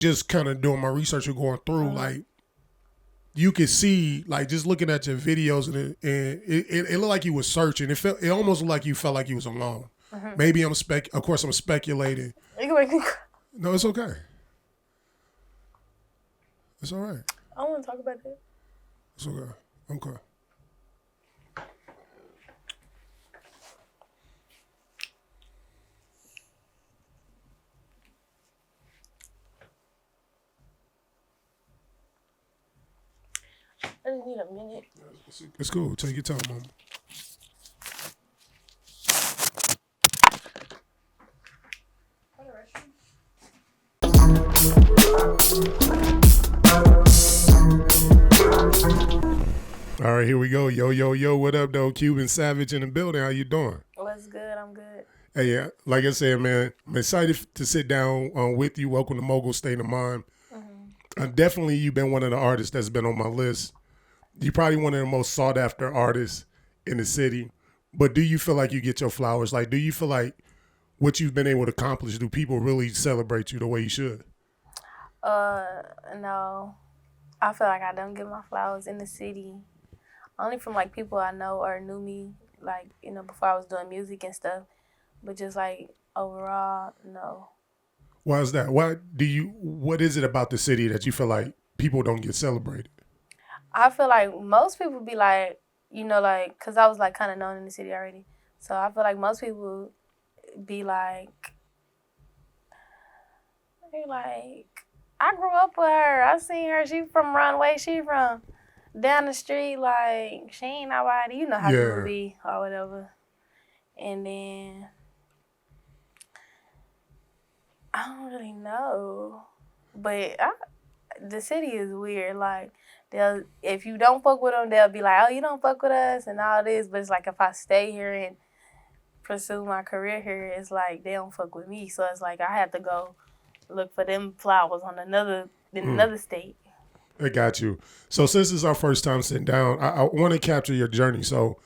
just kind of doing my research and going through, like, you could see, like, just looking at your videos, and it looked like you was searching. It almost looked like you felt like you was alone. Maybe of course I'm speculating. You can make me cry. No, it's okay. It's all right. I want to talk about that. It's okay. Okay. I just need a minute. It's cool. Take your time, mama. All right, here we go. Yo, yo, yo. What up, though? Cuban Savage in the building. How you doing? What's good? I'm good. Hey, yeah, like I said, man, I'm excited to sit down with you. Welcome to Mogul State of Mind. Definitely, you've been one of the artists that's been on my list. You're probably one of the most sought after artists in the city. But do you feel like you get your flowers? Like, do you feel like what you've been able to accomplish, do people really celebrate you the way you should? No. I feel like I don't get my flowers in the city. Only from, like, people I know or knew me, like, you know, before I was doing music and stuff. But just, like, overall, no. Why is that? What is it about the city that you feel like people don't get celebrated? I feel like most people be like, you know, like, because I was, like, kind of known in the city already. So I feel like most people be like, I grew up with her. I seen her. She from Runway. She from down the street. Like, she ain't nobody. You know how people be or whatever. And then, I don't really know. But the city is weird. Like, if you don't fuck with them, they'll be like, oh, you don't fuck with us and all this. But it's like if I stay here and pursue my career here, it's like they don't fuck with me. So it's like I have to go look for them flowers on another state. I got you. So since it's our first time sitting down, I want to capture your journey. So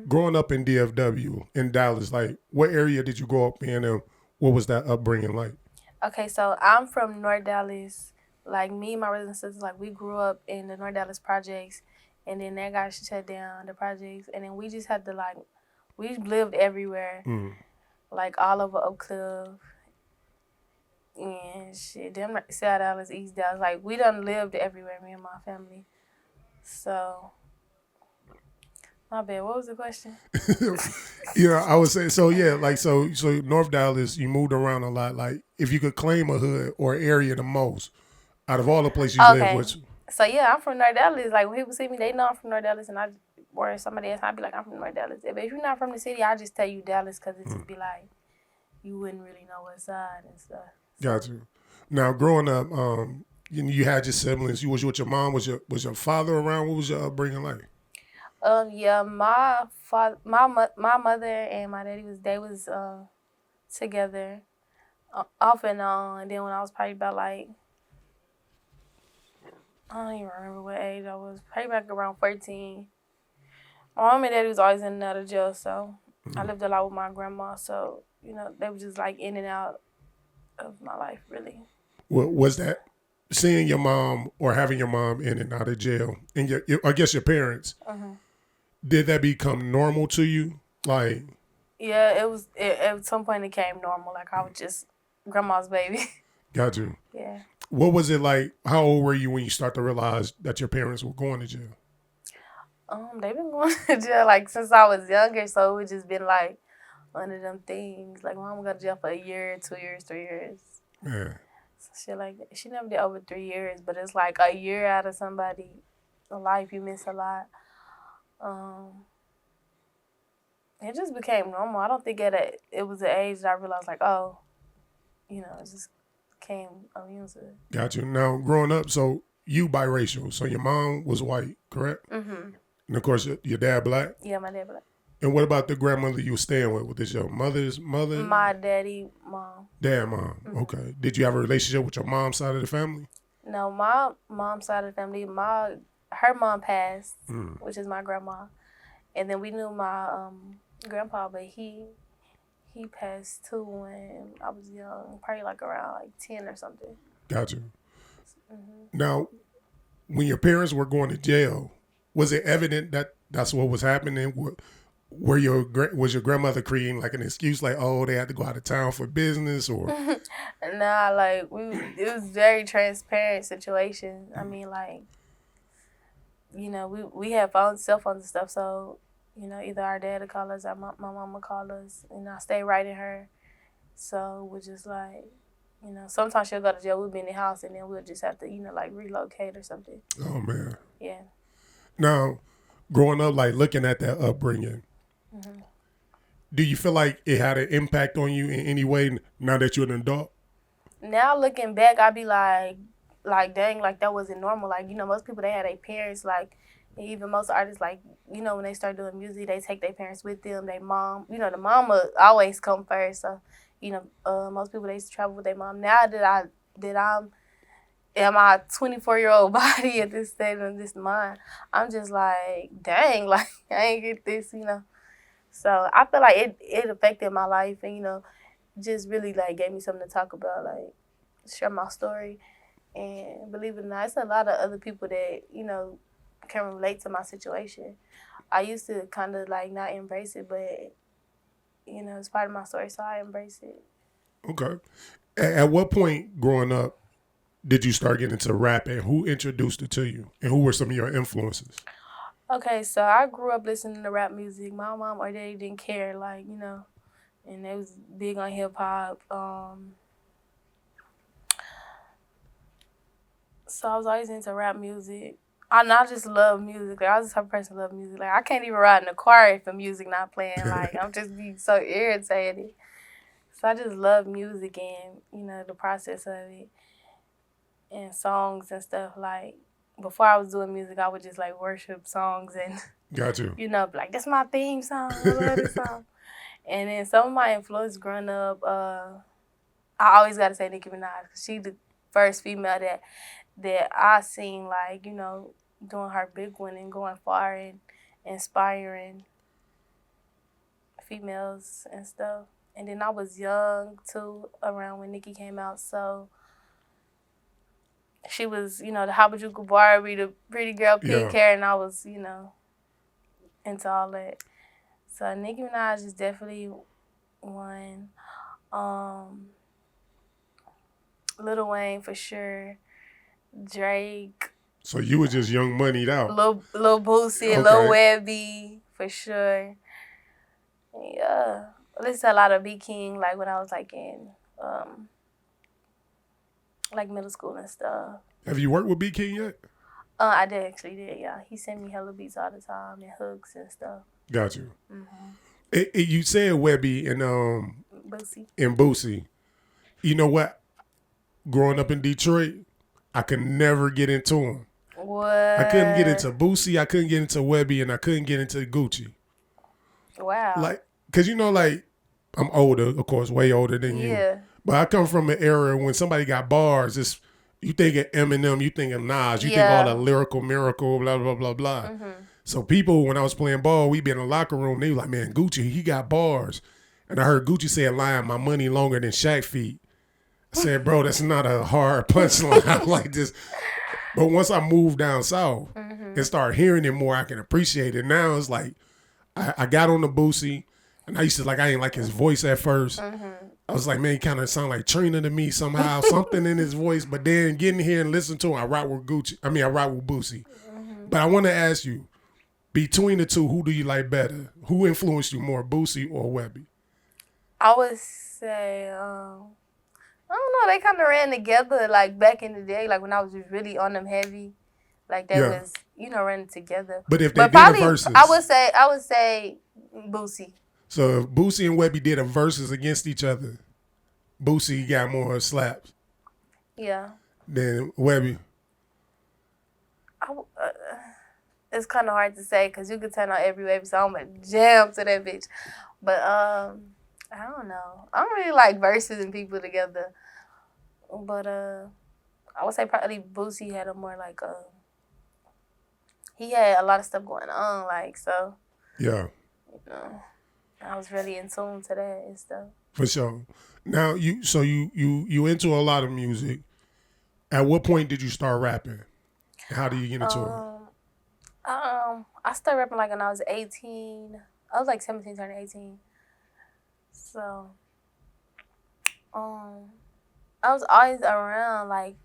growing up in DFW, in Dallas, like, what area did you grow up in and what was that upbringing like? Okay, so I'm from North Dallas. Like, me and my brothers and sisters, like, we grew up in the North Dallas projects, and then that got shut down, the projects, and then we just had to, like, we lived everywhere, like, all over Oak Cliff, and shit, them South Dallas, East Dallas, like, we done lived everywhere, me and my family. So, my bad, what was the question? Yeah, I would say, so yeah, like, so North Dallas, you moved around a lot. Like, if you could claim a hood or area the most, out of all the places you live, which? So, yeah, I'm from North Dallas. Like, when people see me, they know I'm from North Dallas, and or somebody else, I'd be like, I'm from North Dallas. But if you're not from the city, I'll just tell you Dallas because it just be like, you wouldn't really know what side and stuff. Got you. Now, growing up, you had your siblings. You was with your mom. Was your father around? What was your upbringing like? Yeah, my mother and my daddy was together off and on. And then when I was probably about like, I don't even remember what age I was. Probably back around 14. My mom and daddy was always in and out of jail, so I lived a lot with my grandma. So, you know, they were just like in and out of my life, really. What was that? Seeing your mom or having your mom in and out of jail, and I guess your parents, did that become normal to you? Like, yeah, it was. At some point, it became normal. Like, I was just grandma's baby. Got you. Yeah. What was it like? How old were you when you start to realize that your parents were going to jail? They've been going to jail like since I was younger, so it would just been like one of them things. Like, mom got to jail for a year, 2 years, 3 years. Yeah. So shit like that. She never did over 3 years, but it's like a year out of somebody's life, you miss a lot. It just became normal. I don't think it was the age that I realized, like, oh, you know, it just came immune to it. Got you. Now, growing up, so you biracial. So your mom was white, correct? Mm-hmm. And of course, your dad black? Yeah, my dad black. And what about the grandmother you were staying with? Was this your mother's mother? My daddy, mom. Dad, mom. Mm-hmm. Okay. Did you have a relationship with your mom's side of the family? No, my mom's side of the family, her mom passed, which is my grandma. And then we knew my grandpa, but he passed too when I was young, probably like around like 10 or something. Got you. Now, when your parents were going to jail, was it evident that that's what was happening? Was your grandmother creating like an excuse, like, oh, they had to go out of town for business, or? Nah, like it was very transparent situation. I mean, like, we have cell phones and stuff, so either our dad would call us or my mom would call us, and I stay writing her. So we're just like, sometimes she'll go to jail, we'll be in the house, and then we'll just have to, like relocate or something. Oh man. Yeah. Now, growing up, like looking at that upbringing, do you feel like it had an impact on you in any way now that you're an adult? Now looking back, I be like dang, like that wasn't normal. Like most people they had their parents, like even most artists, like when they start doing music, they take their parents with them. Their mom, the mama always come first. So most people they used to travel with their mom. Now that I'm in my 24-year-old body at this state of this mind, I'm just like, dang, like I ain't get this, So I feel like it affected my life, and just really like gave me something to talk about, like share my story. And believe it or not, it's a lot of other people that can relate to my situation. I used to kind of like not embrace it, but it's part of my story, so I embrace it. Okay. At what point growing up did you start getting into rap, and who introduced it to you, and who were some of your influences? Okay, so I grew up listening to rap music. My mom or daddy didn't care, like and they was big on hip hop. So I was always into rap music. I just love music. Like, I was just type of person who love music. Like I can't even ride in a car if the music not playing. Like I'm just be so irritated. So I just love music and the process of it and songs and stuff. Like before I was doing music, I would just like worship songs and Got you. be like, that's my theme song. I love this song. And then some of my influence growing up, I always gotta say Nicki Minaj, because she the first female that I seen like doing her big one and going far and inspiring females and stuff. And then I was young too around when Nicki came out, so she was the Harajuku Barbie, the pretty girl, pink hair, and I was into all that. So Nicki Minaj is definitely one. Lil Wayne for sure. Drake. So you were just young moneyed out. Lil Boosie, okay. Lil Webby for sure. Yeah. I listened to a lot of B King like when I was like in like middle school and stuff. Have you worked with B King yet? I did, yeah. He sent me hella beats all the time and hooks and stuff. Got you. You said Webby and Boosie. And Boosie. You know what? Growing up in Detroit, I could never get into them. What? I couldn't get into Boosie, I couldn't get into Webby, and I couldn't get into Gucci. Wow. Like, cause like I'm older, of course, way older than you. Yeah. But I come from an era when somebody got bars, it's you think of Eminem, you think of Nas, you think all the lyrical miracle, blah blah blah blah. So people, when I was playing ball, we be in the locker room, they were like, man, Gucci, he got bars. And I heard Gucci say a line, my money longer than Shaq feet. I said, bro, that's not a hard punchline like this. But once I moved down south and started hearing it more, I can appreciate it. Now it's like, I got on the Boosie, and I used to I didn't like his voice at first. I was like, man, he kind of sound like Trina to me somehow, something in his voice. But then getting here and listening to him, I rock with Boosie. But I want to ask you, between the two, who do you like better? Who influenced you more, Boosie or Webby? I would say, I don't know, they kind of ran together, like, back in the day, like, when I was just really on them heavy. Like, they was, running together. But if they did a versus. I would say Boosie. So if Boosie and Webby did a versus against each other, Boosie got more slaps. Yeah. Than Webby. It's kind of hard to say because you could turn on every Webby song and jam to that bitch. But I don't know. I don't really like verses and people together. But I would say probably Boosie had a more like he had a lot of stuff going on, like, so. Yeah. I was really in tune to that and stuff. For sure. Now you into a lot of music. At what point did you start rapping? How did you get into it? I started rapping like when I was 18. I was like 17, turning 18. So, I was always around, like,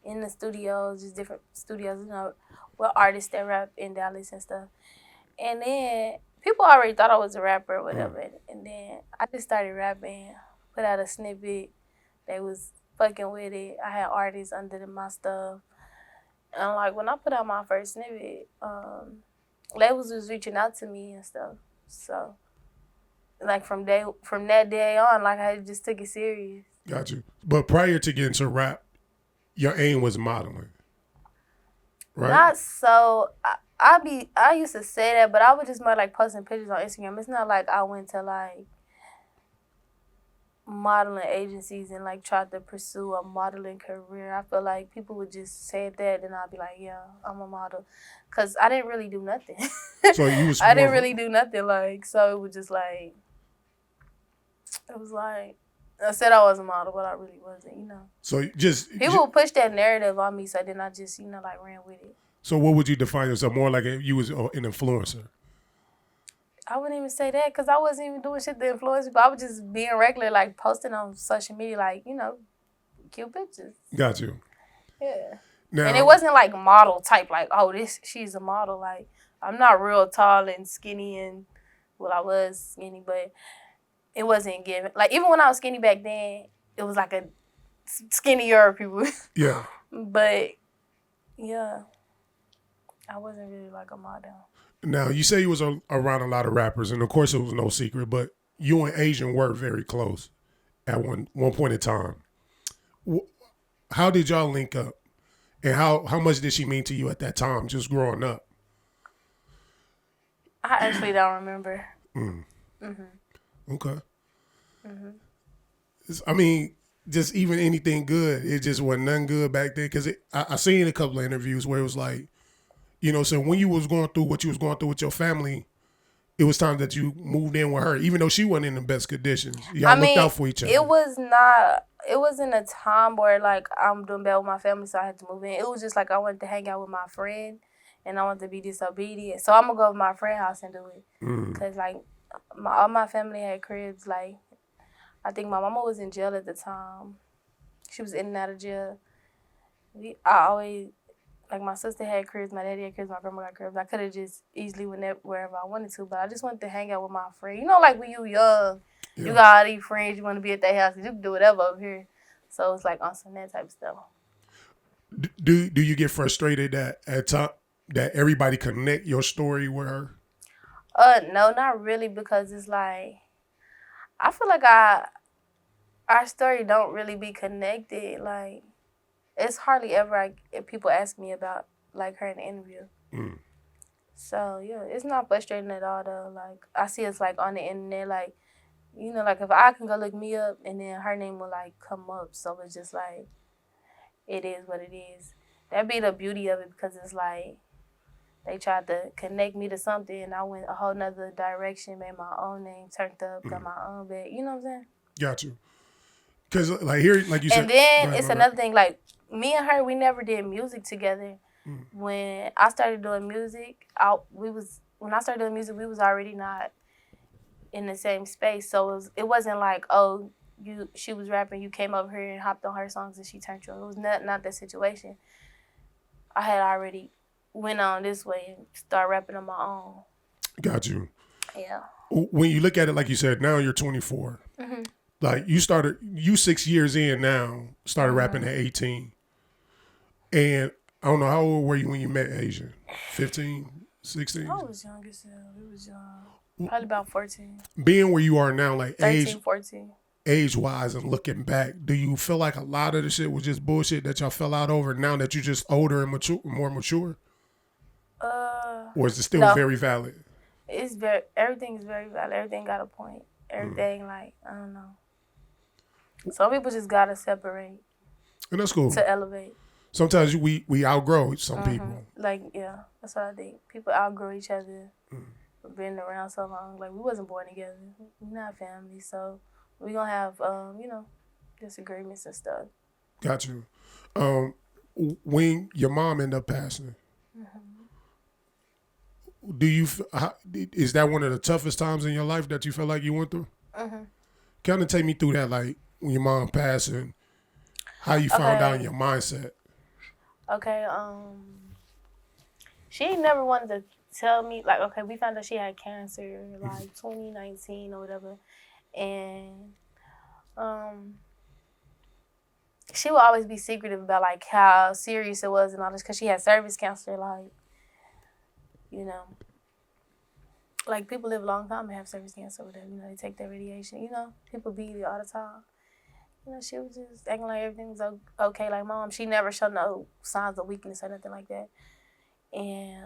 in the studios, just different studios, with artists that rap in Dallas and stuff. And then people already thought I was a rapper or whatever. And then I just started rapping, put out a snippet. They was fucking with it. I had artists under my stuff. And like when I put out my first snippet, labels was reaching out to me and stuff. So like from that day on, like I just took it serious. Got you. But prior to getting to rap, your aim was modeling, right? Not so. I used to say that, but I was just more like posting pictures on Instagram. It's not like I went to like modeling agencies and like tried to pursue a modeling career. I feel like people would just say that, and I'd be like, yeah, I'm a model, cause I didn't really do nothing. So you was I didn't really do nothing, like, so it was just like, it was like, I said I was a model, but I really wasn't. So just people push that narrative on me, so then I just like ran with it. So what would you define yourself more like? You was an influencer. I wouldn't even say that because I wasn't even doing shit to influence people. I was just being regular, like posting on social media, like, cute pictures. Got you. Yeah. Now, and it wasn't like model type, like, oh, she's a model. Like, I'm not real tall and skinny and, well, I was skinny, but it wasn't given. Like, even when I was skinny back then, it was like a skinnier people. Yeah. But, yeah, I wasn't really like a model. Now, you say you was around a lot of rappers, and of course it was no secret, but you and Asian were very close at one point in time. How did y'all link up? And how much did she mean to you at that time, just growing up? I actually don't remember. Okay. I mean, just even anything good, it just wasn't nothing good back then. Because I seen a couple of interviews where it was like, so when you was going through what you was going through with your family, it was time that you moved in with her, even though she wasn't in the best conditions. Y'all looked out for each other. It wasn't a time where, like, I'm doing bad with my family, so I had to move in. It was just like I wanted to hang out with my friend, and I wanted to be disobedient. So I'm going to go to my friend's house and do it. Because, like, all my family had cribs. Like, I think my mama was in jail at the time. She was in and out of jail. I always... Like, my sister had cribs, my daddy had cribs, my grandma got cribs. I could have just easily went wherever I wanted to, but I just wanted to hang out with my friend. Like when you young, you got all these friends, you want to be at their house, you can do whatever over here. So it's like on some that type of stuff. Do you get frustrated that everybody connect your story with her? No, not really, because it's like, I feel like our story don't really be connected. Like, it's hardly ever if people ask me about, like, her in the interview. So, yeah, it's not frustrating at all, though. Like, I see it's, like, on the internet, like, like, if I can go look me up, and then her name will, like, come up. So it's just, like, it is what it is. That'd be the beauty of it, because it's, like, they tried to connect me to something, and I went a whole nother direction, made my own name, turned up, got my own bed. You know what I'm saying? Got you. Because, like, here, like you said. And then it's another thing, like, me and her, we never did music together. When I started doing music, when I started doing music, we was already not in the same space. So it wasn't like, oh, she was rapping, you came over here and hopped on her songs and she turned you on. It was not that situation. I had already went on this way and started rapping on my own. Got you. Yeah. When you look at it, like you said, now you're 24. Like, you 6 years in now, started rapping at 18. And I don't know, how old were you when you met Asian? 15, 16? I was young as hell. It was young. Probably about 14. Being where you are now, like 13, 14. Age-wise and looking back, do you feel like a lot of the shit was just bullshit that y'all fell out over now that you're just older and more mature? Or is it still very valid? Everything is very valid. Everything got a point. Everything, like, I don't know. Some people just gotta separate. And that's cool. To elevate. Sometimes we outgrow some people. Like, yeah, that's what I think. People outgrow each other. We've been around so long. Like, we wasn't born together. We're not family, so we gonna have, disagreements and stuff. Got you. Um, when your mom ended up passing, do you is that one of the toughest times in your life that you felt like you went through? Kind of take me through that, like when your mom passed and how you found out in Okay. your mindset. Okay. She ain't never wanted to tell me, like, okay, we found out she had cancer like 2019 or whatever, and um she would always be secretive about like how serious it was and all this because she had cervix cancer. Like, you know, like people live a long time and have cervix cancer with them. You know, they take their radiation. You know, people beat it all the time. You know, she was just acting like everything was okay. Like mom, she never showed no signs of weakness or nothing like that. And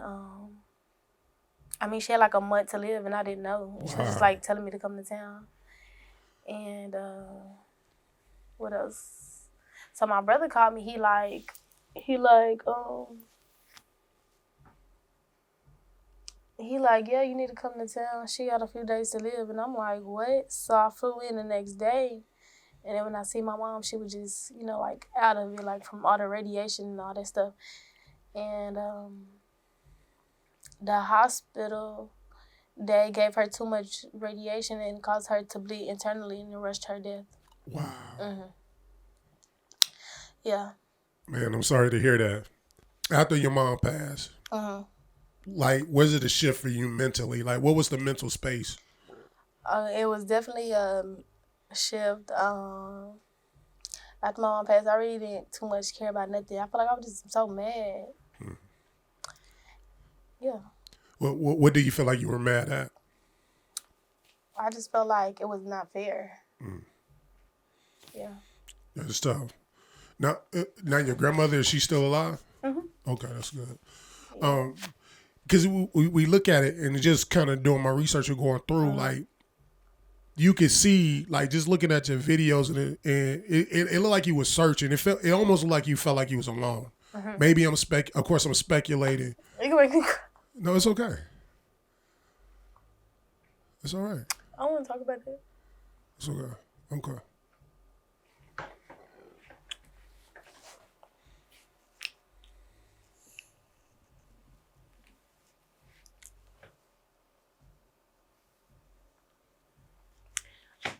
I mean, she had like a month to live, and I didn't know. She was just Wow. like telling me to come to town. And what else? So my brother called me. He like, yeah, you need to come to town. She got a few days to live. And I'm like, what? So I flew in the next day. And then when I see my mom, she was just, you know, like out of it, like from all the radiation and all that stuff. And the hospital, they gave her too much radiation and caused her to bleed internally and it rushed her death. Wow. Yeah. Man, I'm sorry to hear that. After your mom passed, like, was it a shift for you mentally? Like, what was the mental space? It was definitely a shift. After my mom passed, I really didn't too much care about nothing. I feel like I was just so mad. Yeah. What do you feel like you were mad at? I just felt like it was not fair. Yeah. That's tough. Now your grandmother, is she still alive? Okay, that's good. Because we look at it and just kind of doing my research and going through, like, you could see, like, just looking at your videos and it looked like you was searching. It almost looked like you felt like you was alone. Maybe of course I'm speculating. No, it's okay. It's all right. I don't want to talk about that. It's okay. Okay.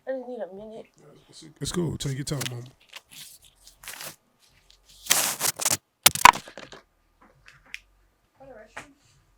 I just need a minute. It's cool. Take your time, mama.